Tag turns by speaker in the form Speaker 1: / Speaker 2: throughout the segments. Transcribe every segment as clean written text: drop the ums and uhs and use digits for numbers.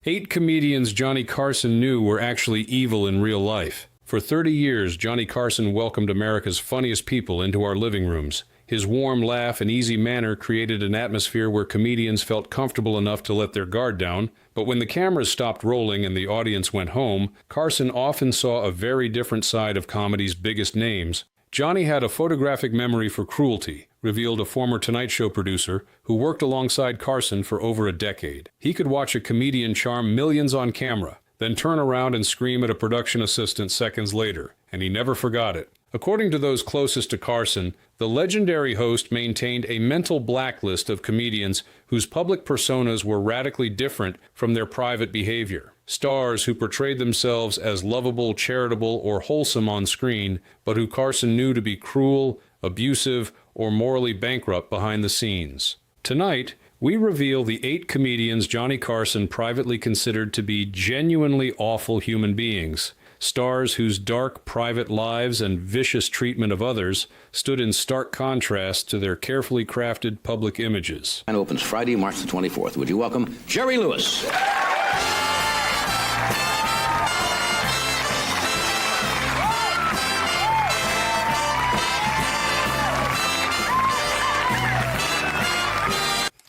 Speaker 1: 8 comedians Johnny Carson knew were actually evil in real life. For 30 years, Johnny Carson welcomed America's funniest people into our living rooms. His warm laugh and easy manner created an atmosphere where comedians felt comfortable enough to let their guard down. But when the cameras stopped rolling and the audience went home, Carson often saw a very different side of comedy's biggest names. Johnny had a photographic memory for cruelty, revealed a former Tonight Show producer who worked alongside Carson for over a decade. He could watch a comedian charm millions on camera, then turn around and scream at a production assistant seconds later, and he never forgot it. According to those closest to Carson, the legendary host maintained a mental blacklist of comedians whose public personas were radically different from their private behavior. Stars who portrayed themselves as lovable, charitable, or wholesome on screen, but who Carson knew to be cruel, abusive, or morally bankrupt behind the scenes. Tonight, we reveal the 8 comedians Johnny Carson privately considered to be genuinely awful human beings. Stars whose dark private lives and vicious treatment of others stood in stark contrast to their carefully crafted public images.
Speaker 2: And opens Friday, March the 24th. Would you welcome Jerry Lewis?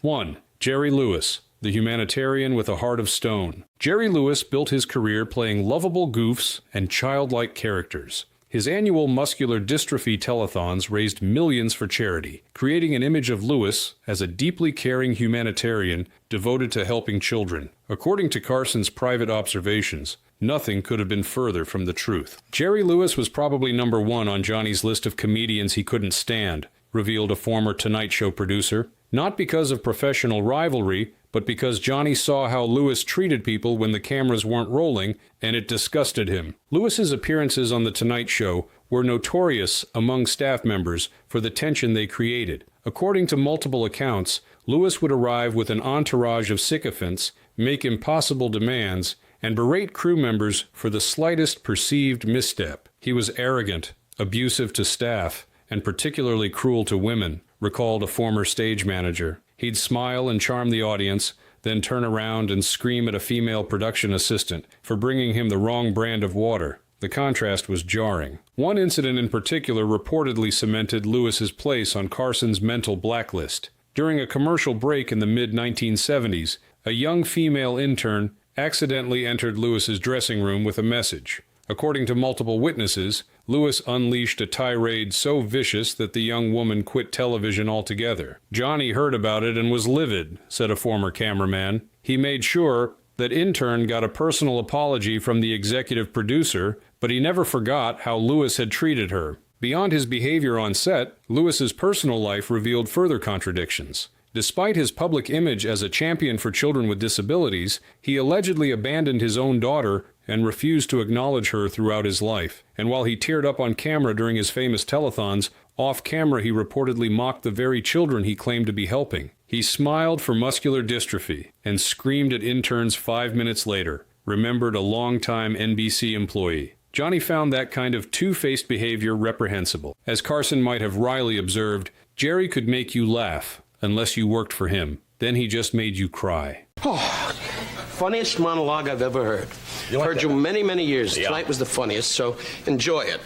Speaker 1: One, Jerry Lewis, the humanitarian with a heart of stone. Jerry Lewis built his career playing lovable goofs and childlike characters. His annual muscular dystrophy telethons raised millions for charity, creating an image of Lewis as a deeply caring humanitarian devoted to helping children. According to Carson's private observations, nothing could have been further from the truth. Jerry Lewis was probably number 1 on Johnny's list of comedians he couldn't stand, revealed a former Tonight Show producer. Not because of professional rivalry, but because Johnny saw how Lewis treated people when the cameras weren't rolling, and it disgusted him. Lewis's appearances on The Tonight Show were notorious among staff members for the tension they created. According to multiple accounts, Lewis would arrive with an entourage of sycophants, make impossible demands, and berate crew members for the slightest perceived misstep. He was arrogant, abusive to staff, and particularly cruel to women, recalled a former stage manager. He'd smile and charm the audience, then turn around and scream at a female production assistant for bringing him the wrong brand of water. The contrast was jarring. One incident in particular reportedly cemented Lewis's place on Carson's mental blacklist. During a commercial break in the mid-1970s, a young female intern accidentally entered Lewis's dressing room with a message. According to multiple witnesses, Lewis unleashed a tirade so vicious that the young woman quit television altogether. Johnny heard about it and was livid, said a former cameraman. He made sure that intern got a personal apology from the executive producer, but he never forgot how Lewis had treated her. Beyond his behavior on set, Lewis's personal life revealed further contradictions. Despite his public image as a champion for children with disabilities, he allegedly abandoned his own daughter and refused to acknowledge her throughout his life. And while he teared up on camera during his famous telethons, off-camera he reportedly mocked the very children he claimed to be helping. He smiled for muscular dystrophy and screamed at interns 5 minutes later, remembered a longtime NBC employee. Johnny found that kind of two-faced behavior reprehensible. As Carson might have wryly observed, Jerry could make you laugh unless you worked for him. Then he just made you cry.
Speaker 3: Oh, funniest monologue I've ever heard.
Speaker 4: You like
Speaker 3: heard
Speaker 4: that?
Speaker 3: you many years.
Speaker 4: Yeah.
Speaker 3: Tonight was the funniest, so enjoy it.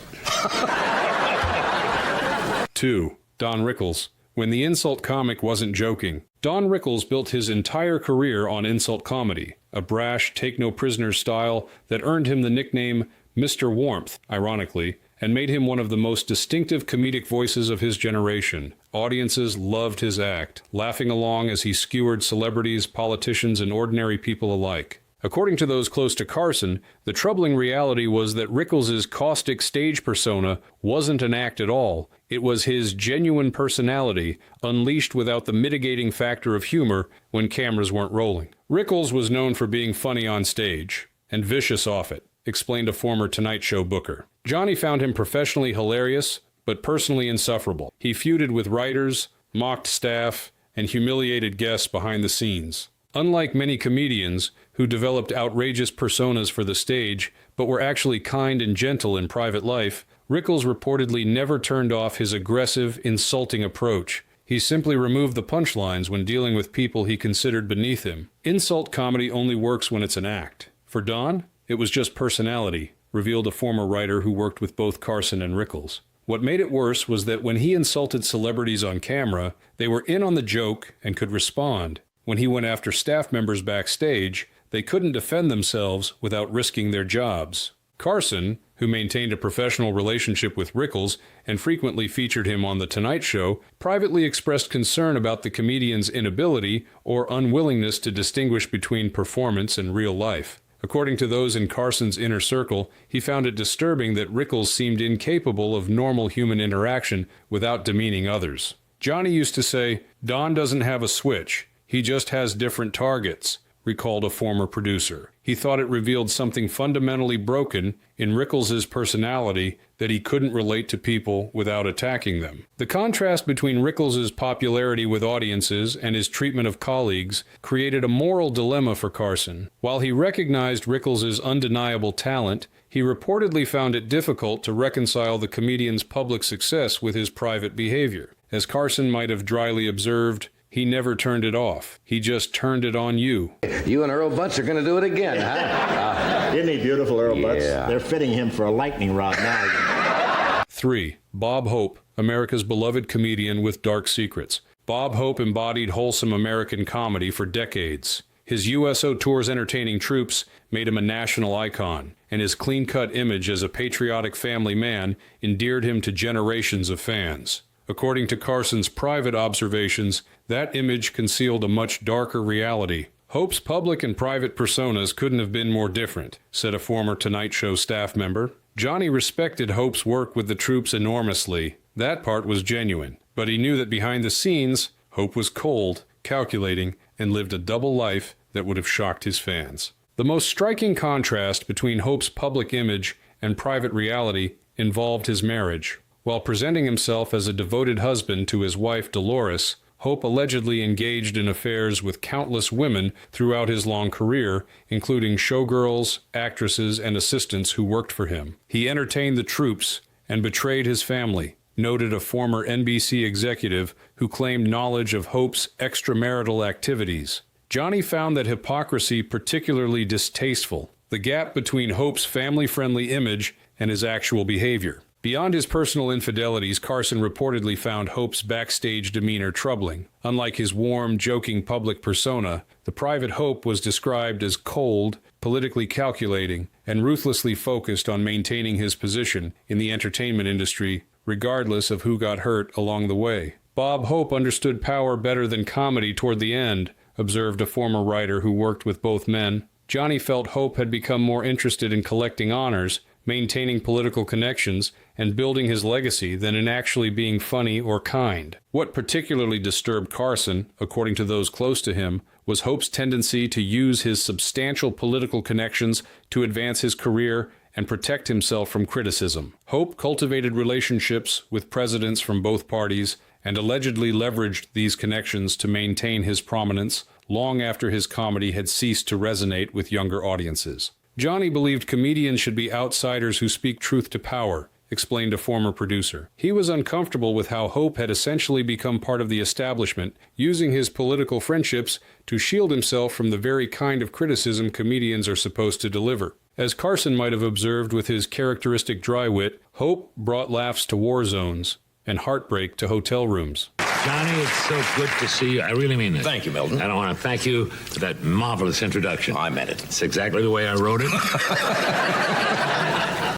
Speaker 1: 2. Don Rickles. When the insult comic wasn't joking. Don Rickles built his entire career on insult comedy, a brash, take-no-prisoners style that earned him the nickname Mr. Warmth, ironically, and made him one of the most distinctive comedic voices of his generation. Audiences loved his act, laughing along as he skewered celebrities, politicians, and ordinary people alike. According to those close to Carson, the troubling reality was that Rickles' caustic stage persona wasn't an act at all. It was his genuine personality, unleashed without the mitigating factor of humor when cameras weren't rolling. Rickles was known for being funny on stage, and vicious off it, explained a former Tonight Show booker. Johnny found him professionally hilarious, but personally insufferable. He feuded with writers, mocked staff, and humiliated guests behind the scenes. Unlike many comedians who developed outrageous personas for the stage, but were actually kind and gentle in private life, Rickles reportedly never turned off his aggressive, insulting approach. He simply removed the punchlines when dealing with people he considered beneath him. Insult comedy only works when it's an act. For Don, it was just personality, revealed a former writer who worked with both Carson and Rickles. What made it worse was that when he insulted celebrities on camera, they were in on the joke and could respond. When he went after staff members backstage, they couldn't defend themselves without risking their jobs. Carson, who maintained a professional relationship with Rickles and frequently featured him on The Tonight Show, privately expressed concern about the comedian's inability or unwillingness to distinguish between performance and real life. According to those in Carson's inner circle, he found it disturbing that Rickles seemed incapable of normal human interaction without demeaning others. Johnny used to say, "Don doesn't have a switch, he just has different targets," recalled a former producer. He thought it revealed something fundamentally broken in Rickles' personality, that he couldn't relate to people without attacking them. The contrast between Rickles' popularity with audiences and his treatment of colleagues created a moral dilemma for Carson. While he recognized Rickles' undeniable talent, he reportedly found it difficult to reconcile the comedian's public success with his private behavior. As Carson might have dryly observed, he never turned it off. He just turned it on you.
Speaker 2: You and Earl Butz are going to do it again, huh?
Speaker 4: Isn't he beautiful, Earl Butz?
Speaker 2: Yeah.
Speaker 4: They're fitting him for a lightning rod now.
Speaker 1: 3. Bob Hope, America's beloved comedian with dark secrets. Bob Hope embodied wholesome American comedy for decades. His USO tour's entertaining troops made him a national icon, and his clean-cut image as a patriotic family man endeared him to generations of fans. According to Carson's private observations, that image concealed a much darker reality. Hope's public and private personas couldn't have been more different, said a former Tonight Show staff member. Johnny respected Hope's work with the troops enormously. That part was genuine, but he knew that behind the scenes, Hope was cold, calculating, and lived a double life that would have shocked his fans. The most striking contrast between Hope's public image and private reality involved his marriage. While presenting himself as a devoted husband to his wife Dolores, Hope allegedly engaged in affairs with countless women throughout his long career, including showgirls, actresses, and assistants who worked for him. He entertained the troops and betrayed his family, noted a former NBC executive who claimed knowledge of Hope's extramarital activities. Johnny found that hypocrisy particularly distasteful, the gap between Hope's family-friendly image and his actual behavior. Beyond his personal infidelities, Carson reportedly found Hope's backstage demeanor troubling. Unlike his warm, joking public persona, the private Hope was described as cold, politically calculating, and ruthlessly focused on maintaining his position in the entertainment industry, regardless of who got hurt along the way. Bob Hope understood power better than comedy toward the end, observed a former writer who worked with both men. Johnny felt Hope had become more interested in collecting honors, maintaining political connections, and building his legacy than in actually being funny or kind. What particularly disturbed Carson, according to those close to him, was Hope's tendency to use his substantial political connections to advance his career and protect himself from criticism. Hope cultivated relationships with presidents from both parties and allegedly leveraged these connections to maintain his prominence long after his comedy had ceased to resonate with younger audiences. Johnny believed comedians should be outsiders who speak truth to power, explained a former producer. He was uncomfortable with how Hope had essentially become part of the establishment, using his political friendships to shield himself from the very kind of criticism comedians are supposed to deliver. As Carson might have observed with his characteristic dry wit, Hope brought laughs to war zones and heartbreak to hotel rooms.
Speaker 5: Johnny, it's so good to see you. I really mean it.
Speaker 2: Thank you, Milton.
Speaker 5: And I want to thank you for that marvelous introduction.
Speaker 2: I meant it.
Speaker 5: It's exactly the way I wrote it.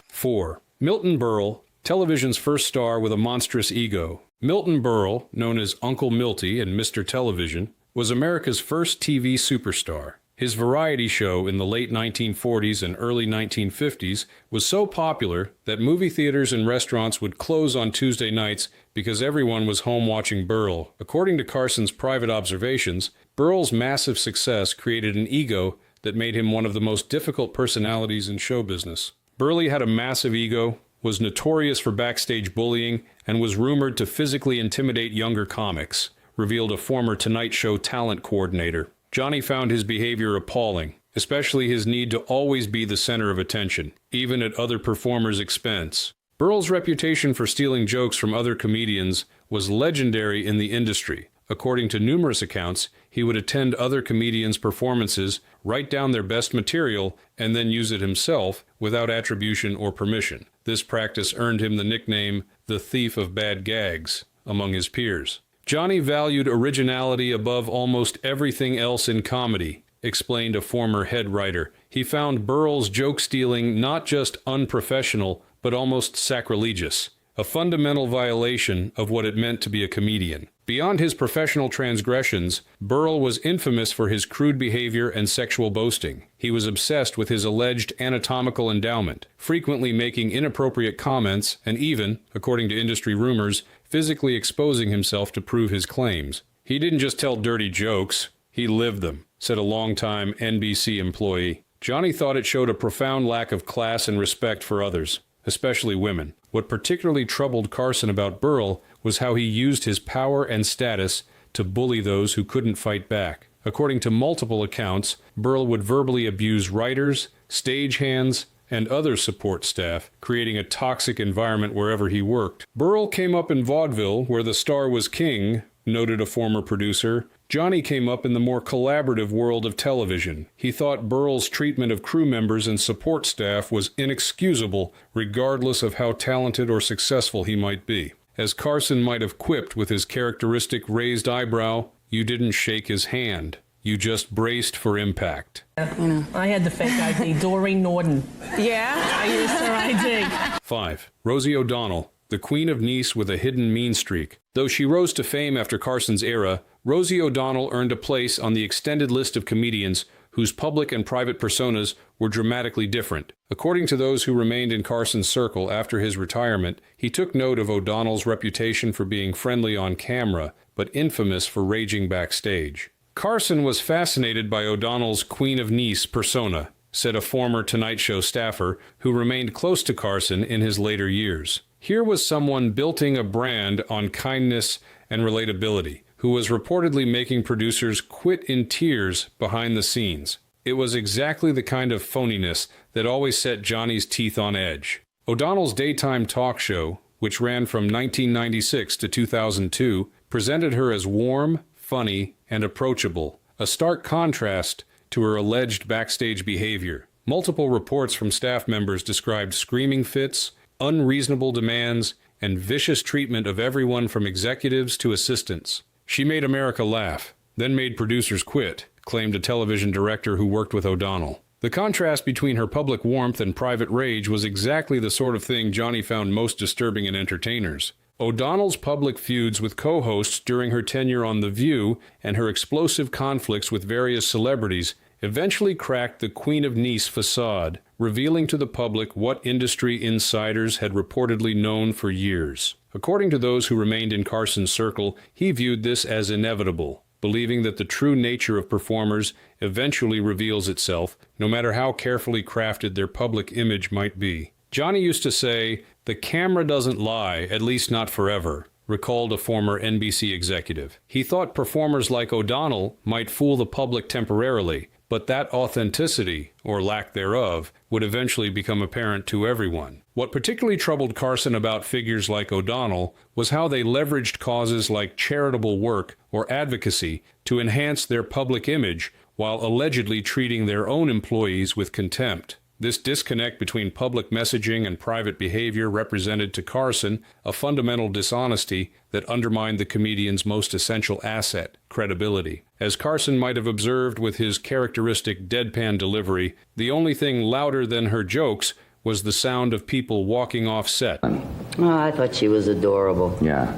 Speaker 1: 4. Milton Berle, television's first star with a monstrous ego. Milton Berle, known as Uncle Milty and Mr. Television, was America's first TV superstar. His variety show in the late 1940s and early 1950s was so popular that movie theaters and restaurants would close on Tuesday nights because everyone was home watching Berle. According to Carson's private observations, Berle's massive success created an ego that made him one of the most difficult personalities in show business. Berle had a massive ego, was notorious for backstage bullying, and was rumored to physically intimidate younger comics, revealed a former Tonight Show talent coordinator. Johnny found his behavior appalling, especially his need to always be the center of attention, even at other performers' expense. Berle's reputation for stealing jokes from other comedians was legendary in the industry. According to numerous accounts, he would attend other comedians' performances, write down their best material, and then use it himself without attribution or permission. This practice earned him the nickname, the thief of bad gags, among his peers. Johnny valued originality above almost everything else in comedy, explained a former head writer. He found Burl's joke-stealing not just unprofessional, but almost sacrilegious, a fundamental violation of what it meant to be a comedian. Beyond his professional transgressions, Burl was infamous for his crude behavior and sexual boasting. He was obsessed with his alleged anatomical endowment, frequently making inappropriate comments and even, according to industry rumors, physically exposing himself to prove his claims. He didn't just tell dirty jokes, he lived them, said a longtime NBC employee. Johnny thought it showed a profound lack of class and respect for others, especially women. What particularly troubled Carson about Burl was how he used his power and status to bully those who couldn't fight back. According to multiple accounts, Burl would verbally abuse writers, stagehands, and other support staff, creating a toxic environment wherever he worked. Burl came up in vaudeville, where the star was king, noted a former producer. Johnny came up in the more collaborative world of television. He thought Burl's treatment of crew members and support staff was inexcusable, regardless of how talented or successful he might be. As Carson might have quipped with his characteristic raised eyebrow, "You didn't shake his hand. You just braced for impact."
Speaker 6: I had the fake ID, Doreen Norton.
Speaker 7: Yeah?
Speaker 6: I used her ID.
Speaker 1: 5. Rosie O'Donnell, the Queen of Nice with a hidden mean streak. Though she rose to fame after Carson's era, Rosie O'Donnell earned a place on the extended list of comedians whose public and private personas were dramatically different. According to those who remained in Carson's circle after his retirement, he took note of O'Donnell's reputation for being friendly on camera, but infamous for raging backstage. Carson was fascinated by O'Donnell's Queen of Nice persona, said a former Tonight Show staffer who remained close to Carson in his later years. Here was someone building a brand on kindness and relatability, who was reportedly making producers quit in tears behind the scenes. It was exactly the kind of phoniness that always set Johnny's teeth on edge. O'Donnell's daytime talk show, which ran from 1996 to 2002, presented her as warm, funny, and approachable, a stark contrast to her alleged backstage behavior. Multiple reports from staff members described screaming fits, unreasonable demands, and vicious treatment of everyone from executives to assistants. "She made America laugh, then made producers quit," claimed a television director who worked with O'Donnell. The contrast between her public warmth and private rage was exactly the sort of thing Johnny found most disturbing in entertainers. O'Donnell's public feuds with co-hosts during her tenure on The View and her explosive conflicts with various celebrities eventually cracked the Queen of Nice facade, revealing to the public what industry insiders had reportedly known for years. According to those who remained in Carson's circle, he viewed this as inevitable, believing that the true nature of performers eventually reveals itself, no matter how carefully crafted their public image might be. Johnny used to say, "The camera doesn't lie, at least not forever," recalled a former NBC executive. He thought performers like O'Donnell might fool the public temporarily, but that authenticity, or lack thereof, would eventually become apparent to everyone. What particularly troubled Carson about figures like O'Donnell was how they leveraged causes like charitable work or advocacy to enhance their public image while allegedly treating their own employees with contempt. This disconnect between public messaging and private behavior represented to Carson a fundamental dishonesty that undermined the comedian's most essential asset, credibility. As Carson might have observed with his characteristic deadpan delivery, the only thing louder than her jokes was the sound of people walking off set.
Speaker 8: Oh, I thought she was adorable.
Speaker 2: Yeah.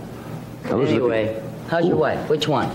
Speaker 8: Anyway, how's your wife? Which one?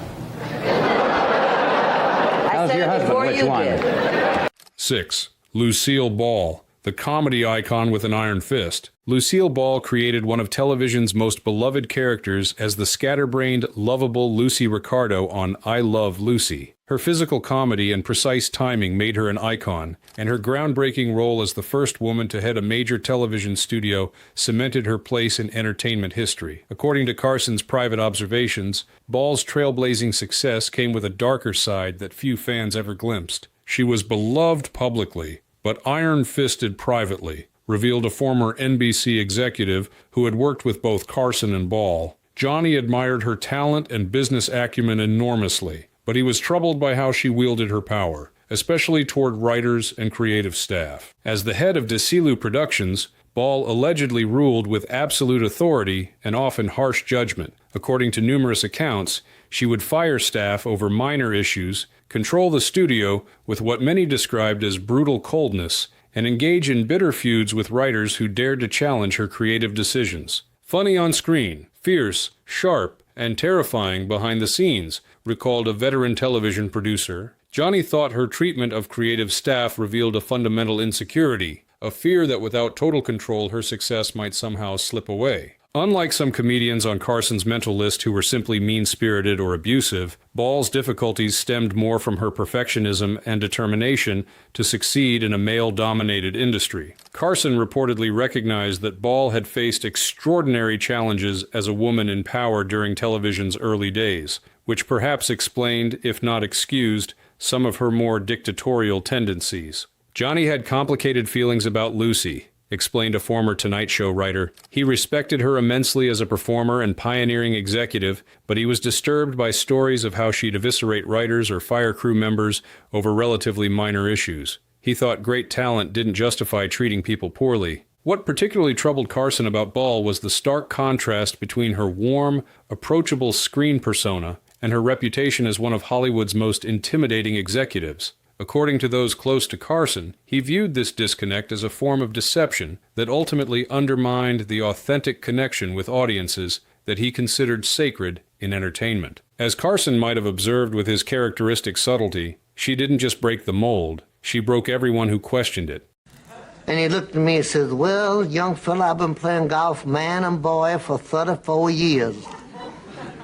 Speaker 8: I said it before you did.
Speaker 1: 6. Lucille Ball, the comedy icon with an iron fist. Lucille Ball created one of television's most beloved characters as the scatterbrained, lovable Lucy Ricardo on I Love Lucy. Her physical comedy and precise timing made her an icon, and her groundbreaking role as the first woman to head a major television studio cemented her place in entertainment history. According to Carson's private observations, Ball's trailblazing success came with a darker side that few fans ever glimpsed. She was beloved publicly, but iron-fisted privately, revealed a former NBC executive who had worked with both Carson and Ball. Johnny admired her talent and business acumen enormously, but he was troubled by how she wielded her power, especially toward writers and creative staff. As the head of Desilu Productions, Ball allegedly ruled with absolute authority and often harsh judgment. According to numerous accounts, she would fire staff over minor issues, control the studio with what many described as brutal coldness, and engage in bitter feuds with writers who dared to challenge her creative decisions. Funny on screen, fierce, sharp, and terrifying behind the scenes, recalled a veteran television producer. Johnny thought her treatment of creative staff revealed a fundamental insecurity, a fear that without total control her success might somehow slip away. Unlike some comedians on Carson's mental list who were simply mean-spirited or abusive, Ball's difficulties stemmed more from her perfectionism and determination to succeed in a male-dominated industry. Carson reportedly recognized that Ball had faced extraordinary challenges as a woman in power during television's early days, which perhaps explained, if not excused, some of her more dictatorial tendencies. Johnny had complicated feelings about Lucy, explained a former Tonight Show writer. He respected her immensely as a performer and pioneering executive, but he was disturbed by stories of how she'd eviscerate writers or fire crew members over relatively minor issues. He thought great talent didn't justify treating people poorly. What particularly troubled Carson about Ball was the stark contrast between her warm, approachable screen persona and her reputation as one of Hollywood's most intimidating executives. According to those close to Carson, he viewed this disconnect as a form of deception that ultimately undermined the authentic connection with audiences that he considered sacred in entertainment. As Carson might have observed with his characteristic subtlety, she didn't just break the mold, she broke everyone who questioned it.
Speaker 7: And he looked at me and says, "Well, young fella, I've been playing golf man and boy for 34 years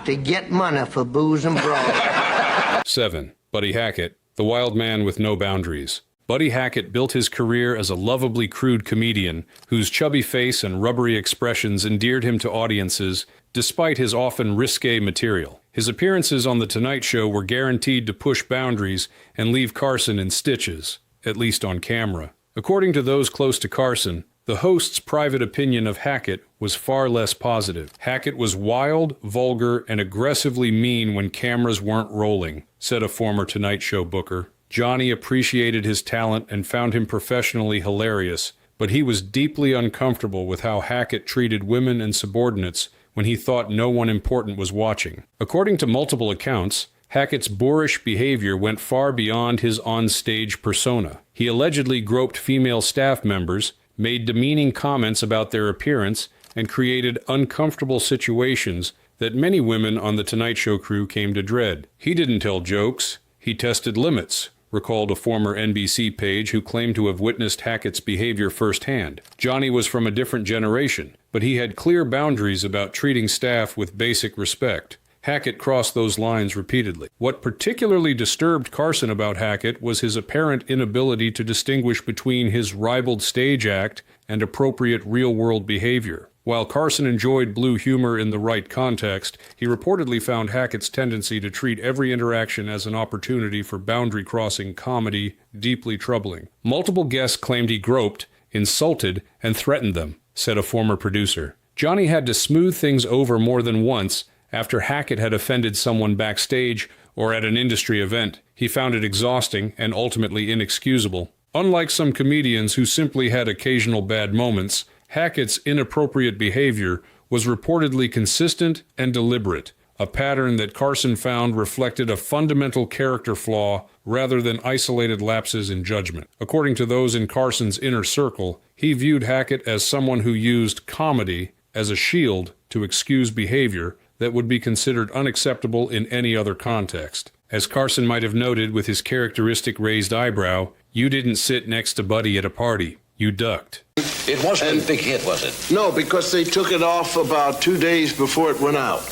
Speaker 7: to get money for booze and broad."
Speaker 1: 7. Buddy Hackett, the wild man with no boundaries. Buddy Hackett built his career as a lovably crude comedian whose chubby face and rubbery expressions endeared him to audiences despite his often risque material. His appearances on The Tonight Show were guaranteed to push boundaries and leave Carson in stitches, at least on camera. According to those close to Carson, the host's private opinion of Hackett was far less positive. Hackett was wild, vulgar, and aggressively mean when cameras weren't rolling, said a former Tonight Show booker. Johnny appreciated his talent and found him professionally hilarious, but he was deeply uncomfortable with how Hackett treated women and subordinates when he thought no one important was watching. According to multiple accounts, Hackett's boorish behavior went far beyond his on-stage persona. He allegedly groped female staff members, made demeaning comments about their appearance, and created uncomfortable situations that many women on the Tonight Show crew came to dread. He didn't tell jokes, he tested limits, recalled a former NBC page who claimed to have witnessed Hackett's behavior firsthand. Johnny was from a different generation, but he had clear boundaries about treating staff with basic respect. Hackett crossed those lines repeatedly. What particularly disturbed Carson about Hackett was his apparent inability to distinguish between his ribald stage act and appropriate real-world behavior. While Carson enjoyed blue humor in the right context, he reportedly found Hackett's tendency to treat every interaction as an opportunity for boundary-crossing comedy deeply troubling. Multiple guests claimed he groped, insulted, and threatened them, said a former producer. Johnny had to smooth things over more than once after Hackett had offended someone backstage or at an industry event. He found it exhausting and ultimately inexcusable. Unlike some comedians who simply had occasional bad moments, Hackett's inappropriate behavior was reportedly consistent and deliberate, a pattern that Carson found reflected a fundamental character flaw rather than isolated lapses in judgment. According to those in Carson's inner circle, he viewed Hackett as someone who used comedy as a shield to excuse behavior that would be considered unacceptable in any other context. As Carson might have noted with his characteristic raised eyebrow, you didn't sit next to Buddy at a party. You ducked.
Speaker 2: It wasn't a big hit, was it?
Speaker 3: No, because they took it off about 2 days before it went out.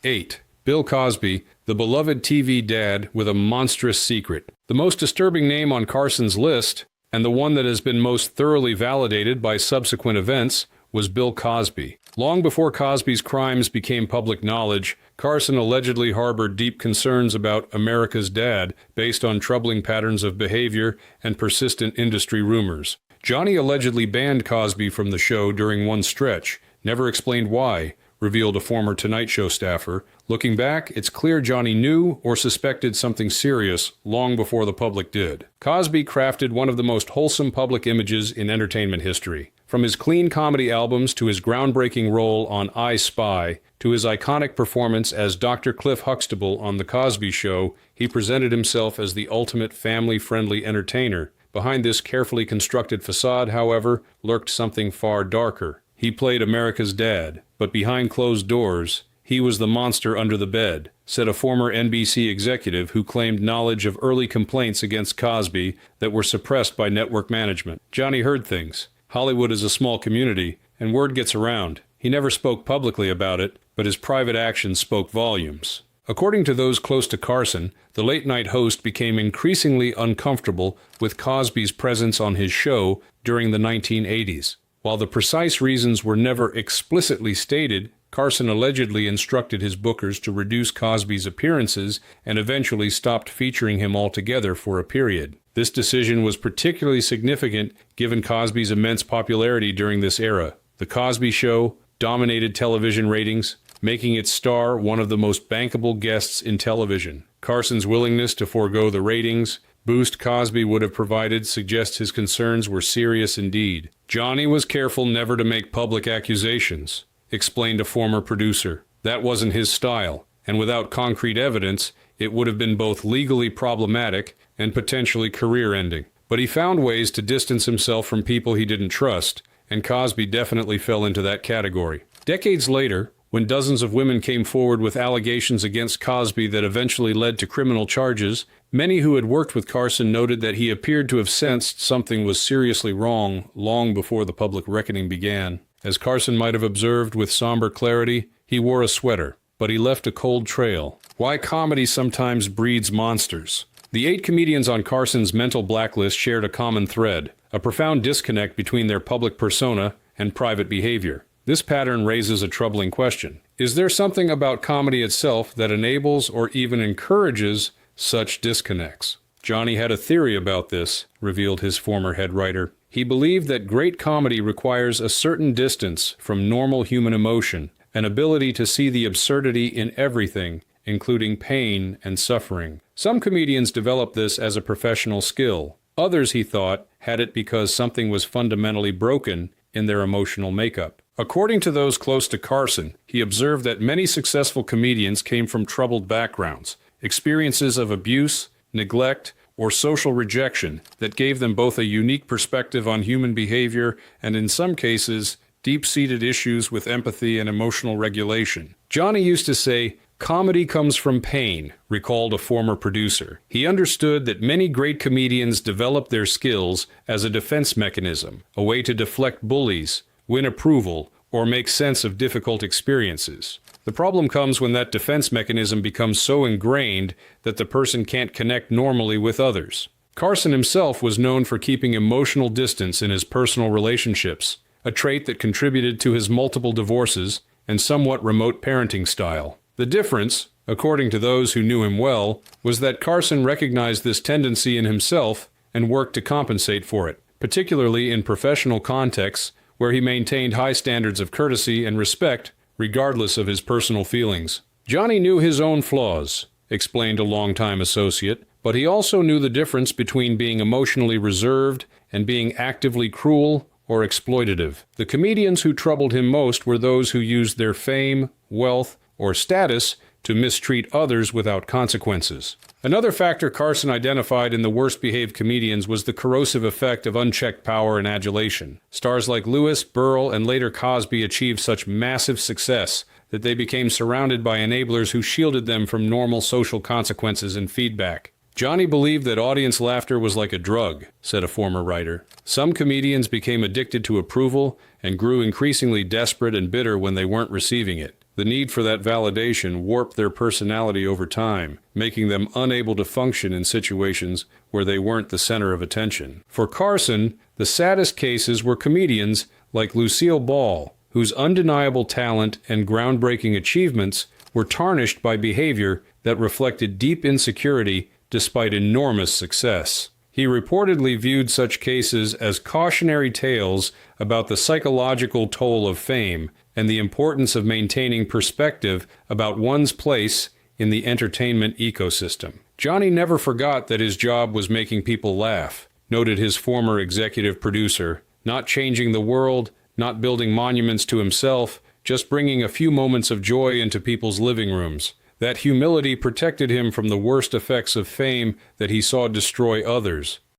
Speaker 1: 8. Bill Cosby, the beloved TV dad with a monstrous secret. The most disturbing name on Carson's list, and the one that has been most thoroughly validated by subsequent events, was Bill Cosby. Long before Cosby's crimes became public knowledge, Carson allegedly harbored deep concerns about America's dad based on troubling patterns of behavior and persistent industry rumors. Johnny allegedly banned Cosby from the show during one stretch, never explained why, revealed a former Tonight Show staffer. Looking back, it's clear Johnny knew or suspected something serious long before the public did. Cosby crafted one of the most wholesome public images in entertainment history. From his clean comedy albums to his groundbreaking role on I Spy, to his iconic performance as Dr. Cliff Huxtable on The Cosby Show, he presented himself as the ultimate family-friendly entertainer. Behind this carefully constructed facade, however, lurked something far darker. He played America's dad, but behind closed doors, he was the monster under the bed, said a former NBC executive who claimed knowledge of early complaints against Cosby that were suppressed by network management. Johnny heard things. Hollywood is a small community, and word gets around. He never spoke publicly about it, but his private actions spoke volumes. According to those close to Carson, the late-night host became increasingly uncomfortable with Cosby's presence on his show during the 1980s. While the precise reasons were never explicitly stated, Carson allegedly instructed his bookers to reduce Cosby's appearances and eventually stopped featuring him altogether for a period. This decision was particularly significant given Cosby's immense popularity during this era. The Cosby Show dominated television ratings, making its star one of the most bankable guests in television. Carson's willingness to forego the ratings boost Cosby would have provided suggests his concerns were serious indeed. Johnny was careful never to make public accusations, explained a former producer. That wasn't his style, and without concrete evidence, it would have been both legally problematic and potentially career-ending. But he found ways to distance himself from people he didn't trust, and Cosby definitely fell into that category. Decades later, when dozens of women came forward with allegations against Cosby that eventually led to criminal charges, many who had worked with Carson noted that he appeared to have sensed something was seriously wrong long before the public reckoning began. As Carson might have observed with somber clarity, he wore a sweater, but he left a cold trail. Why comedy sometimes breeds monsters. The 8 comedians on Carson's mental blacklist shared a common thread, a profound disconnect between their public persona and private behavior. This pattern raises a troubling question. Is there something about comedy itself that enables or even encourages such disconnects? Johnny had a theory about this, revealed his former head writer. He believed that great comedy requires a certain distance from normal human emotion, an ability to see the absurdity in everything, including pain and suffering. Some comedians develop this as a professional skill. Others, he thought, had it because something was fundamentally broken in their emotional makeup. According to those close to Carson, he observed that many successful comedians came from troubled backgrounds, experiences of abuse, neglect, or social rejection that gave them both a unique perspective on human behavior and, in some cases, deep-seated issues with empathy and emotional regulation. Johnny used to say, "Comedy comes from pain," recalled a former producer. He understood that many great comedians developed their skills as a defense mechanism, a way to deflect bullies, win approval, or make sense of difficult experiences. The problem comes when that defense mechanism becomes so ingrained that the person can't connect normally with others. Carson himself was known for keeping emotional distance in his personal relationships, a trait that contributed to his multiple divorces and somewhat remote parenting style. The difference, according to those who knew him well, was that Carson recognized this tendency in himself and worked to compensate for it, particularly in professional contexts where he maintained high standards of courtesy and respect regardless of his personal feelings. Johnny knew his own flaws, explained a longtime associate, but he also knew the difference between being emotionally reserved and being actively cruel or exploitative. The comedians who troubled him most were those who used their fame, wealth, or status to mistreat others without consequences. Another factor Carson identified in the worst-behaved comedians was the corrosive effect of unchecked power and adulation. Stars like Lewis, Burl, and later Cosby achieved such massive success that they became surrounded by enablers who shielded them from normal social consequences and feedback. Johnny believed that audience laughter was like a drug, said a former writer. Some comedians became addicted to approval and grew increasingly desperate and bitter when they weren't receiving it. The need for that validation warped their personality over time, making them unable to function in situations where they weren't the center of attention. For Carson, the saddest cases were comedians like Lucille Ball, whose undeniable talent and groundbreaking achievements were tarnished by behavior that reflected deep insecurity despite enormous success. He reportedly viewed such cases as cautionary tales about the psychological toll of fame and the importance of maintaining perspective about one's place in the entertainment ecosystem. Johnny never forgot that his job was making people laugh, noted his former executive producer, not changing the world, not building monuments to himself, just bringing a few moments of joy into people's living rooms. That humility protected him from the worst effects of fame that he saw destroy others.